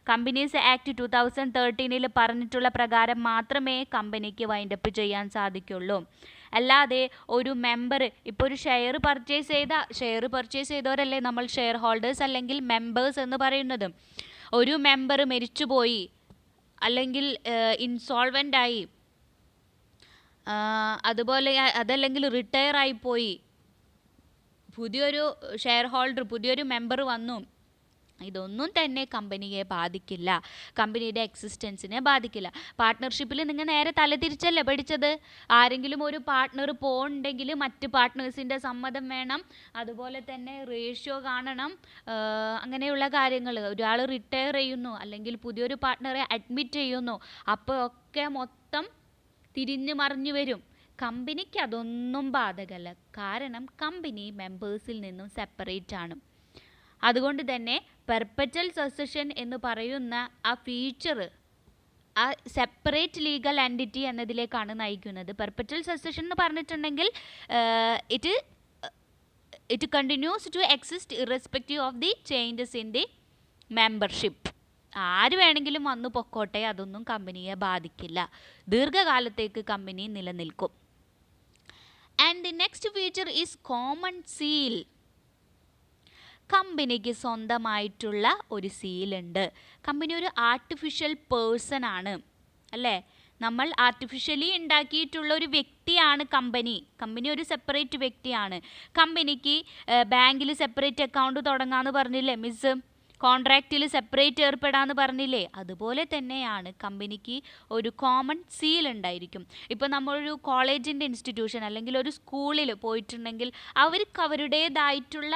കമ്പനീസ് ആക്ട് 2013 പറഞ്ഞിട്ടുള്ള പ്രകാരം മാത്രമേ കമ്പനിക്ക് വൈൻഡപ്പ് ചെയ്യാൻ സാധിക്കുള്ളൂ. അല്ലാതെ ഒരു മെമ്പർ ഇപ്പോൾ ഒരു ഷെയർ പർച്ചേസ് ചെയ്തവരല്ലേ നമ്മൾ ഷെയർ ഹോൾഡേഴ്സ് അല്ലെങ്കിൽ മെമ്പേഴ്സ് എന്ന് പറയുന്നത്. ഒരു മെമ്പർ മരിച്ചുപോയി, അല്ലെങ്കിൽ ഇൻസോൾവൻ്റ് ആയി, അതുപോലെ അതല്ലെങ്കിൽ റിട്ടയർ ആയിപ്പോയി, പുതിയൊരു ഷെയർ ഹോൾഡർ, പുതിയൊരു മെമ്പർ വന്നു, ഇതൊന്നും തന്നെ കമ്പനിയെ ബാധിക്കില്ല, കമ്പനിയുടെ എക്സിസ്റ്റൻസിനെ ബാധിക്കില്ല. പാർട്ട്ണർഷിപ്പിൽ നിങ്ങൾ നേരെ തലതിരിച്ചല്ലേ പഠിച്ചത്. ആരെങ്കിലും ഒരു പാർട്ട്ണർ പോകണമെങ്കിൽ മറ്റ് പാർട്ട്നേഴ്സിൻ്റെ സമ്മതം വേണം, അതുപോലെ തന്നെ റേഷ്യോ കാണണം, അങ്ങനെയുള്ള കാര്യങ്ങൾ. ഒരാൾ റിട്ടയർ ചെയ്യുന്നു അല്ലെങ്കിൽ പുതിയൊരു പാർട്ട്ണറെ അഡ്മിറ്റ് ചെയ്യുന്നു, അപ്പോൾ ഒക്കെ മൊത്തം തിരിഞ്ഞു മറിഞ്ഞു വരും. കമ്പനിക്ക് അതൊന്നും ബാധകമല്ല, കാരണം കമ്പനി മെമ്പേഴ്സിൽ നിന്നും സെപ്പറേറ്റ് ആണ്. അതുകൊണ്ട് തന്നെ പെർപ്പച്വൽ സക്സഷൻ എന്ന് പറയുന്ന ആ ഫീച്ചർ ആ സെപ്പറേറ്റ് ലീഗൽ എൻറ്റിറ്റി എന്നതിലേക്കാണ് നയിക്കുന്നത്. പെർപ്പച്വൽ സക്സഷൻ എന്ന് പറഞ്ഞിട്ടുണ്ടെങ്കിൽ it continues to exist irrespective of the changes in the membership. ആര് വേണമെങ്കിലും വന്നു പൊക്കോട്ടെ, അതൊന്നും കമ്പനിയെ ബാധിക്കില്ല, ദീർഘകാലത്തേക്ക് കമ്പനി നിലനിൽക്കും. And the next feature is common seal. കമ്പനിക്ക് സ്വന്തമായിട്ടുള്ള ഒരു സീലുണ്ട്. കമ്പനി ഒരു ആർട്ടിഫിഷ്യൽ പേഴ്സൺ ആണ്, അല്ലേ? നമ്മൾ ആർട്ടിഫിഷ്യലി ഉണ്ടാക്കിയിട്ടുള്ള ഒരു വ്യക്തിയാണ് കമ്പനി. കമ്പനി ഒരു സെപ്പറേറ്റ് വ്യക്തിയാണ്. കമ്പനിക്ക് ബാങ്കിൽ സെപ്പറേറ്റ് അക്കൗണ്ട് തുടങ്ങാമെന്ന് പറഞ്ഞില്ലേ മിസ്? കോൺട്രാക്റ്റിൽ സെപ്പറേറ്റ് ഏർപ്പെടാമെന്ന് പറഞ്ഞില്ലേ? അതുപോലെ തന്നെയാണ് കമ്പനിക്ക് ഒരു കോമൺ സീൽ ഉണ്ടായിരിക്കും. ഇപ്പോൾ നമ്മളൊരു കോളേജിൻ്റെ ഇൻസ്റ്റിറ്റ്യൂഷൻ അല്ലെങ്കിൽ ഒരു സ്കൂളിൽ പോയിട്ടുണ്ടെങ്കിൽ അവർക്ക് അവരുടേതായിട്ടുള്ള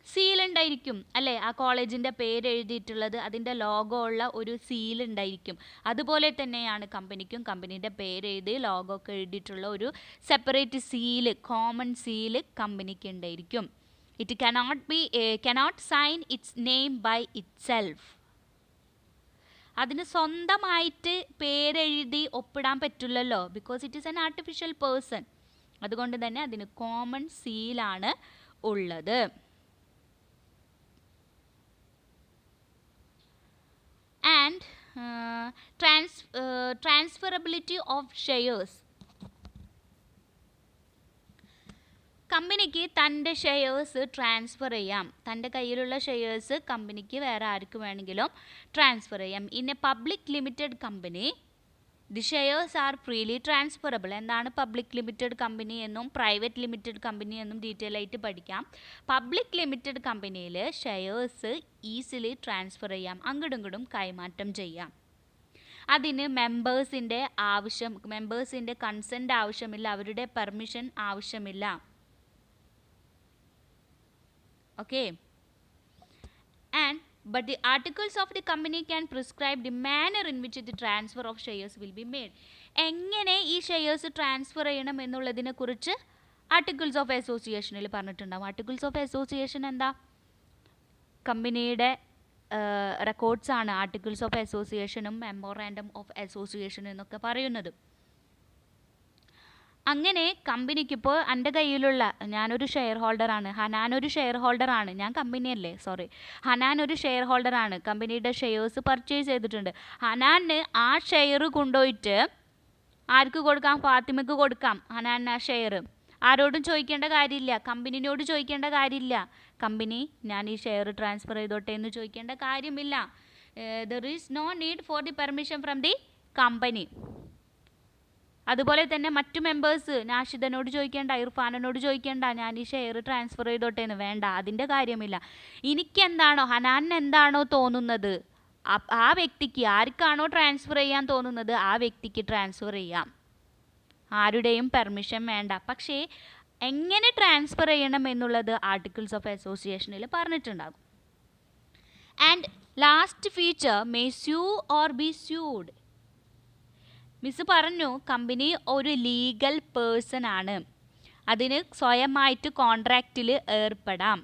സീൽ ഉണ്ടായിരിക്കും, അല്ലേ? ആ കോളേജിൻ്റെ പേര് എഴുതിയിട്ടുള്ളത്, അതിൻ്റെ ലോഗോ ഉള്ള ഒരു സീൽ ഉണ്ടായിരിക്കും. അതുപോലെ തന്നെയാണ് കമ്പനിക്കും കമ്പനിയുടെ പേര് എഴുതി ലോഗോ ഒക്കെ എഴുതിയിട്ടുള്ള ഒരു സെപ്പറേറ്റ് സീല്, കോമൺ സീല് കമ്പനിക്ക് ഉണ്ടായിരിക്കും. It cannot sign its name by itself. അതിന് സ്വന്തമായിട്ട് പേരെഴുതി ഒപ്പിടാൻ പറ്റില്ലല്ലോ, because it is an artificial person. അതുകൊണ്ട് തന്നെ അതിന് കോമൺ സീലാണ് ഉള്ളത്. And transferability of shares. കമ്പനിക്ക് തൻ്റെ ഷെയർസ് ട്രാൻസ്ഫർ ചെയ്യാം. തൻ്റെ കയ്യിലുള്ള ഷെയർസ് കമ്പനിക്ക് വേറെ ആർക്ക് വേണമെങ്കിലും ട്രാൻസ്ഫർ ചെയ്യാം. In A public limited company the shares are freely transferable. എന്താണ് പബ്ലിക് ലിമിറ്റഡ് കമ്പനി എന്നും പ്രൈവറ്റ് ലിമിറ്റഡ് കമ്പനി എന്നും ഡീറ്റെയിൽ ആയിട്ട് പഠിക്കാം. പബ്ലിക് ലിമിറ്റഡ് കമ്പനിയിൽ ഷെയർസ് ഈസിലി ട്രാൻസ്ഫർ ചെയ്യാം, അങ്ങോട്ടും ഇങ്ങോട്ടും കൈമാറ്റം ചെയ്യാം. അതിന് മെമ്പേഴ്സിൻ്റെ കൺസെൻറ്റ് ആവശ്യമില്ല, അവരുടെ പെർമിഷൻ ആവശ്യമില്ല. Okay, but the articles of the company can prescribe the manner in which the transfer of shares will be made. എങ്ങനെ ഈ ഷെയർസ് ട്രാൻസ്ഫർ ചെയ്യണം എന്നുള്ളതിനെ കുറിച്ച് ആർട്ടിക്കിൾസ് ഓഫ് അസോസിയേഷനിൽ പറഞ്ഞിട്ടുണ്ടാവും. ആർട്ടിക്കിൾസ് ഓഫ് അസോസിയേഷൻ എന്താ? കമ്പനിയുടെ റെക്കോർഡ്സ് ആണ് ആർട്ടിക്കിൾസ് ഓഫ് അസോസിയേഷനും മെമ്മോറാൻഡം ഓഫ് അസോസിയേഷൻ എന്നൊക്കെ പറയുന്നത്. അങ്ങനെ കമ്പനിക്കിപ്പോൾ എൻ്റെ കയ്യിലുള്ള, ഞാനൊരു ഷെയർ ഹോൾഡറാണ്, ഹനാൻ ഒരു ഷെയർ ഹോൾഡറാണ്, ഞാൻ കമ്പനിയല്ലേ, സോറി, ഹനാൻ ഒരു ഷെയർ ഹോൾഡറാണ്, കമ്പനിയുടെ ഷെയർസ് പർച്ചേസ് ചെയ്തിട്ടുണ്ട്. ഹനാന് ആ ഷെയർ കൊണ്ടുപോയിട്ട് ആർക്ക് കൊടുക്കാം? ഫാത്തിമയ്ക്ക് കൊടുക്കാം. ഹനാൻ ആ ഷെയർ ആരോടും ചോദിക്കേണ്ട കാര്യമില്ല, കമ്പനിയോട് ചോദിക്കേണ്ട കാര്യമില്ല. കമ്പനി ഞാൻ ഈ ഷെയർ ട്രാൻസ്ഫർ ചെയ്തോട്ടെ എന്ന് ചോദിക്കേണ്ട കാര്യമില്ല. There is no need for the permission from the company. അതുപോലെ തന്നെ മറ്റു മെമ്പേഴ്സ് നാഷിദനോട് ചോദിക്കേണ്ട, ഇർഫാനോട് ചോദിക്കേണ്ട, ഞാൻ ഈ ഷെയർ ട്രാൻസ്ഫർ ചെയ്തോട്ടെ എന്ന് വേണ്ട, അതിൻ്റെ കാര്യമില്ല. എനിക്കെന്താണോ, ഹനാനിന് എന്താണോ തോന്നുന്നത്, ആ വ്യക്തിക്ക് ആർക്കാണോ ട്രാൻസ്ഫർ ചെയ്യാൻ തോന്നുന്നത് ആ വ്യക്തിക്ക് ട്രാൻസ്ഫർ ചെയ്യാം, ആരുടെയും പെർമിഷൻ വേണ്ട. പക്ഷേ എങ്ങനെ ട്രാൻസ്ഫർ ചെയ്യണം എന്നുള്ളത് ആർട്ടിക്കിൾസ് ഓഫ് അസോസിയേഷനിൽ പറഞ്ഞിട്ടുണ്ടാകും. And last feature, may sue or be sued. Miss പറഞ്ഞു കമ്പനി ഒരു ലീഗൽ പേഴ്സൺ ആണ്, അതിന് സ്വയമായിട്ട് കോൺട്രാക്റ്റിൽ ഏർപ്പെടാം,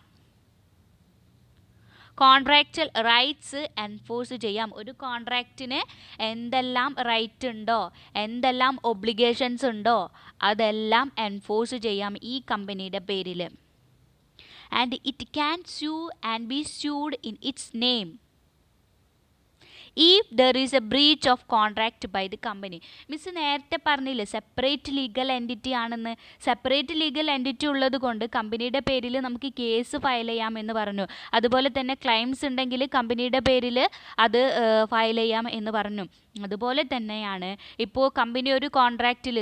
കോൺട്രാക്ച്വൽ റൈറ്റ്സ് എൻഫോഴ്സ് ചെയ്യാം. ഒരു കോൺട്രാക്റ്റിന് എന്തെല്ലാം റൈറ്റ് ഉണ്ടോ, എന്തെല്ലാം ഒബ്ലിഗേഷൻസ് ഉണ്ടോ, അതെല്ലാം എൻഫോഴ്സ് ചെയ്യാം ഈ കമ്പനിയുടെ പേരിൽ. And it can sue and be sued in its name. If there is a breach of contract by the company. Miss നേരത്തെ പറഞ്ഞില്ലേ സെപ്പറേറ്റ് ലീഗൽ എൻറ്റിറ്റി ആണെന്ന്. സെപ്പറേറ്റ് ലീഗൽ എൻറ്റിറ്റി ഉള്ളത് കൊണ്ട് കമ്പനിയുടെ പേരിൽ നമുക്ക് കേസ് ഫയൽ ചെയ്യാമെന്ന് പറഞ്ഞു. അതുപോലെ തന്നെ ക്ലെയിംസ് ഉണ്ടെങ്കിൽ കമ്പനിയുടെ പേരിൽ അത് ഫയൽ ചെയ്യാം എന്ന് പറഞ്ഞു. അതുപോലെ തന്നെയാണ് ഇപ്പോൾ കമ്പനി ഒരു കോൺട്രാക്റ്റിൽ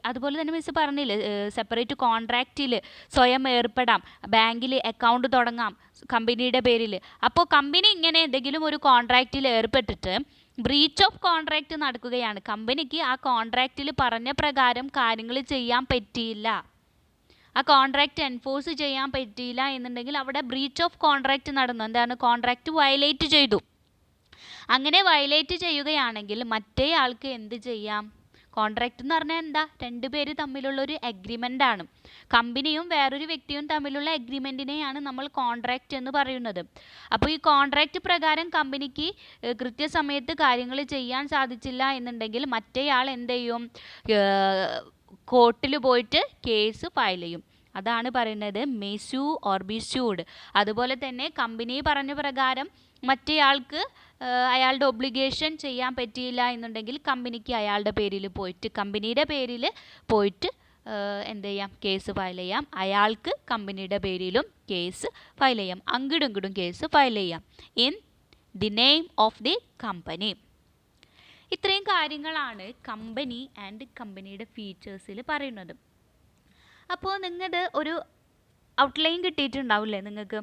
അതുപോലെ തന്നെ മിസ് പറഞ്ഞില്ലേ സെപ്പറേറ്റ് കോൺട്രാക്റ്റിൽ സ്വയം ഏർപ്പെടാം, ബാങ്കിൽ അക്കൗണ്ട് തുടങ്ങാം കമ്പനിയുടെ പേരിൽ. അപ്പോൾ കമ്പനി ഇങ്ങനെ എന്തെങ്കിലും ഒരു കോൺട്രാക്റ്റിൽ ഏർപ്പെട്ടിട്ട് ബ്രീച്ച് ഓഫ് കോൺട്രാക്റ്റ് നടക്കുകയാണ്, കമ്പനിക്ക് ആ കോൺട്രാക്റ്റിൽ പറഞ്ഞ പ്രകാരം കാര്യങ്ങൾ ചെയ്യാൻ പറ്റിയില്ല, ആ കോൺട്രാക്റ്റ് എൻഫോഴ്സ് ചെയ്യാൻ പറ്റിയില്ല എന്നുണ്ടെങ്കിൽ അവിടെ ബ്രീച്ച് ഓഫ് കോൺട്രാക്റ്റ് നടന്നു. എന്താണ്? കോൺട്രാക്റ്റ് വയലേറ്റ് ചെയ്തു. അങ്ങനെ വയലേറ്റ് ചെയ്യുകയാണെങ്കിൽ മറ്റേ ആൾക്ക് എന്ത് ചെയ്യാം? കോൺട്രാക്റ്റ് എന്ന് പറഞ്ഞാൽ എന്താ? രണ്ടുപേര് തമ്മിലുള്ളൊരു എഗ്രിമെൻ്റാണ്. കമ്പനിയും വേറൊരു വ്യക്തിയും തമ്മിലുള്ള എഗ്രിമെൻറ്റിനെയാണ് നമ്മൾ കോൺട്രാക്റ്റ് എന്ന് പറയുന്നത്. അപ്പോൾ ഈ കോൺട്രാക്റ്റ് പ്രകാരം കമ്പനിക്ക് കൃത്യസമയത്ത് കാര്യങ്ങൾ ചെയ്യാൻ സാധിച്ചില്ല എന്നുണ്ടെങ്കിൽ മറ്റേയാൾ എന്ത് ചെയ്യും? കോർട്ടിൽ പോയിട്ട് കേസ് ഫയൽ ചെയ്യും. അതാണ് പറയുന്നത് may zoo or be SUD. അതുപോലെ തന്നെ കമ്പനി പറഞ്ഞ പ്രകാരം മറ്റേയാൾക്ക് അയാളുടെ ഒബ്ലിഗേഷൻ ചെയ്യാൻ പറ്റിയില്ല എന്നുണ്ടെങ്കിൽ കമ്പനിക്ക് അയാളുടെ പേരിൽ പോയിട്ട് കമ്പനിയുടെ പേരിൽ പോയിട്ട് എന്ത് ചെയ്യാം? കേസ് ഫയൽ ചെയ്യാം. അയാൾക്ക് കമ്പനിയുടെ പേരിലും കേസ് ഫയൽ ചെയ്യാം. അങ്ങടും ഇങ്ങടും കേസ് ഫയൽ ചെയ്യാം in the name of the company. ഇത്രയും കാര്യങ്ങളാണ് കമ്പനി ആൻഡ് കമ്പനിയുടെ ഫീച്ചേഴ്സിൽ പറയുന്നത്. അപ്പോൾ നിങ്ങളുടെ ഒരു ഔട്ട്ലൈൻ കിട്ടിയിട്ടുണ്ടാവില്ലേ നിങ്ങൾക്ക്?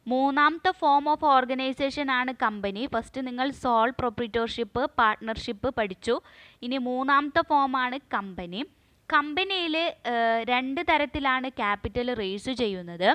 മൂന്നാമത്തെ ഫോം ഓഫ് ഓർഗനൈസേഷൻ ആണ് കമ്പനി. ഫസ്റ്റ് നിങ്ങൾ സോൾ പ്രൊപ്രൈറ്റർഷിപ്പ്, പാർട്ട്ണർഷിപ്പ് പഠിച്ചു. ഇനി മൂന്നാമത്തെ ഫോമാണ് കമ്പനി. കമ്പനിയിൽ 2 തരത്തിലാണ് ക്യാപിറ്റൽ റേസ് ചെയ്യുന്നത്.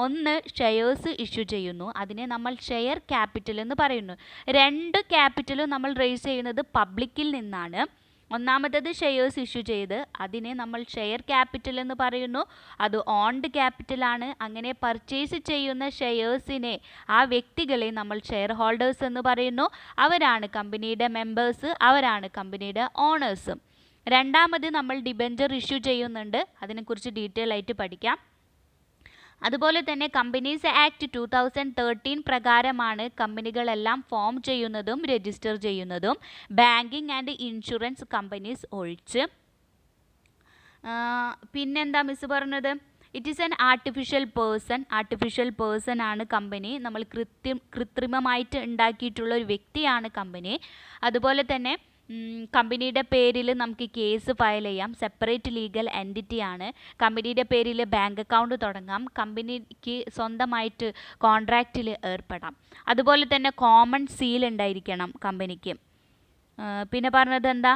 ഒന്ന് ഷെയർസ് ഇഷ്യൂ ചെയ്യുന്നു, അതിനെ നമ്മൾ ഷെയർ ക്യാപിറ്റൽ എന്ന് പറയുന്നു. 2 ക്യാപിറ്റലും നമ്മൾ റേസ് ചെയ്യുന്നത് പബ്ലിക്കിൽ നിന്നാണ്. ഒന്നാമത്തേത് ഷെയർസ് ഇഷ്യൂ ചെയ്ത് അതിനെ നമ്മൾ ഷെയർ ക്യാപിറ്റൽ എന്ന് പറയുന്നു. അത് ഓൺഡ് ക്യാപിറ്റലാണ്. അങ്ങനെ പർച്ചേസ് ചെയ്യുന്ന ഷെയർസിനെ, ആ വ്യക്തികളെ നമ്മൾ ഷെയർ ഹോൾഡേഴ്സ് എന്ന് പറയുന്നു. അവരാണ് കമ്പനിയുടെ മെമ്പേഴ്സ്, അവരാണ് കമ്പനിയുടെ ഓണേഴ്സ്. രണ്ടാമത് നമ്മൾ ഡിബെഞ്ചർ ഇഷ്യൂ ചെയ്യുന്നുണ്ട്, അതിനെക്കുറിച്ച് ഡീറ്റെയിൽ ആയിട്ട് പഠിക്കാം. അതുപോലെ തന്നെ കമ്പനീസ് ആക്ട് 2013 പ്രകാരമാണ് കമ്പനികളെല്ലാം ഫോം ചെയ്യുന്നതും രജിസ്റ്റർ ചെയ്യുന്നതും, ബാങ്കിങ് ആൻഡ് ഇൻഷുറൻസ് കമ്പനീസ് ഒഴിച്ച്. പിന്നെന്താ മിസ് പറഞ്ഞത്? It is an artificial person ആണ് കമ്പനി. നമ്മൾ കൃത്രിമമായിട്ട് ഉണ്ടാക്കിയിട്ടുള്ള ഒരു വ്യക്തിയാണ് കമ്പനി. അതുപോലെ തന്നെ കമ്പനിയുടെ പേരിൽ നമുക്ക് കേസ് ഫയൽ ചെയ്യാം. സെപ്പറേറ്റ് ലീഗൽ എൻറ്റിറ്റി ആണ്. കമ്പനിയുടെ പേരിൽ ബാങ്ക് അക്കൗണ്ട് തുടങ്ങാം. കമ്പനിക്ക് സ്വന്തമായിട്ട് കോൺട്രാക്റ്റിൽ ഏർപ്പെടാം. അതുപോലെ തന്നെ കോമൺ സീൽ ഉണ്ടായിരിക്കണം കമ്പനിക്ക്. പിന്നെ പറഞ്ഞത് എന്താ?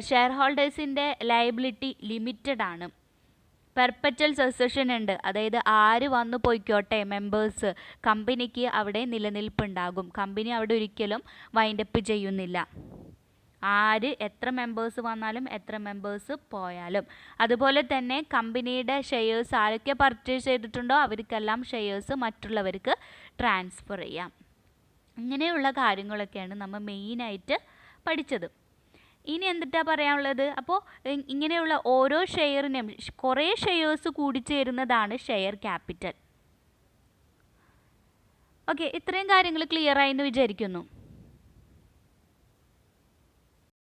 ഷെയർ ഹോൾഡേഴ്സിൻ്റെ ലയബിലിറ്റി ലിമിറ്റഡ് ആണ്. പെർപ്പച്വൽ സക്സഷൻ ഉണ്ട്, അതായത് ആര് വന്നു പോയിക്കോട്ടെ മെമ്പേഴ്സ്, കമ്പനിക്ക് അവിടെ നിലനിൽപ്പുണ്ടാകും. കമ്പനി അവിടെ ഒരിക്കലും വൈൻഡപ്പ് ചെയ്യുന്നില്ല. എത്ര മെമ്പേഴ്സ് വന്നാലും എത്ര മെമ്പേഴ്സ് പോയാലും. അതുപോലെ തന്നെ കമ്പനിയുടെ ഷെയർസ് ആരൊക്കെ പർച്ചേസ് ചെയ്തിട്ടുണ്ടോ അവർക്കെല്ലാം ഷെയർസ് മറ്റുള്ളവർക്ക് ട്രാൻസ്ഫർ ചെയ്യാം. ഇങ്ങനെയുള്ള കാര്യങ്ങളൊക്കെയാണ് നമ്മൾ മെയിനായിട്ട് പഠിച്ചത്. ഇനി എന്തിട്ടാ പറയാനുള്ളത്? അപ്പോൾ ഇങ്ങനെയുള്ള ഓരോ ഷെയറിനും കുറേ ഷെയർസ് കൂടിച്ചേരുന്നതാണ് ഷെയർ ക്യാപിറ്റൽ. ഓക്കെ, ഇത്രയും കാര്യങ്ങൾ ക്ലിയർ ആയി എന്ന് വിചാരിക്കുന്നു.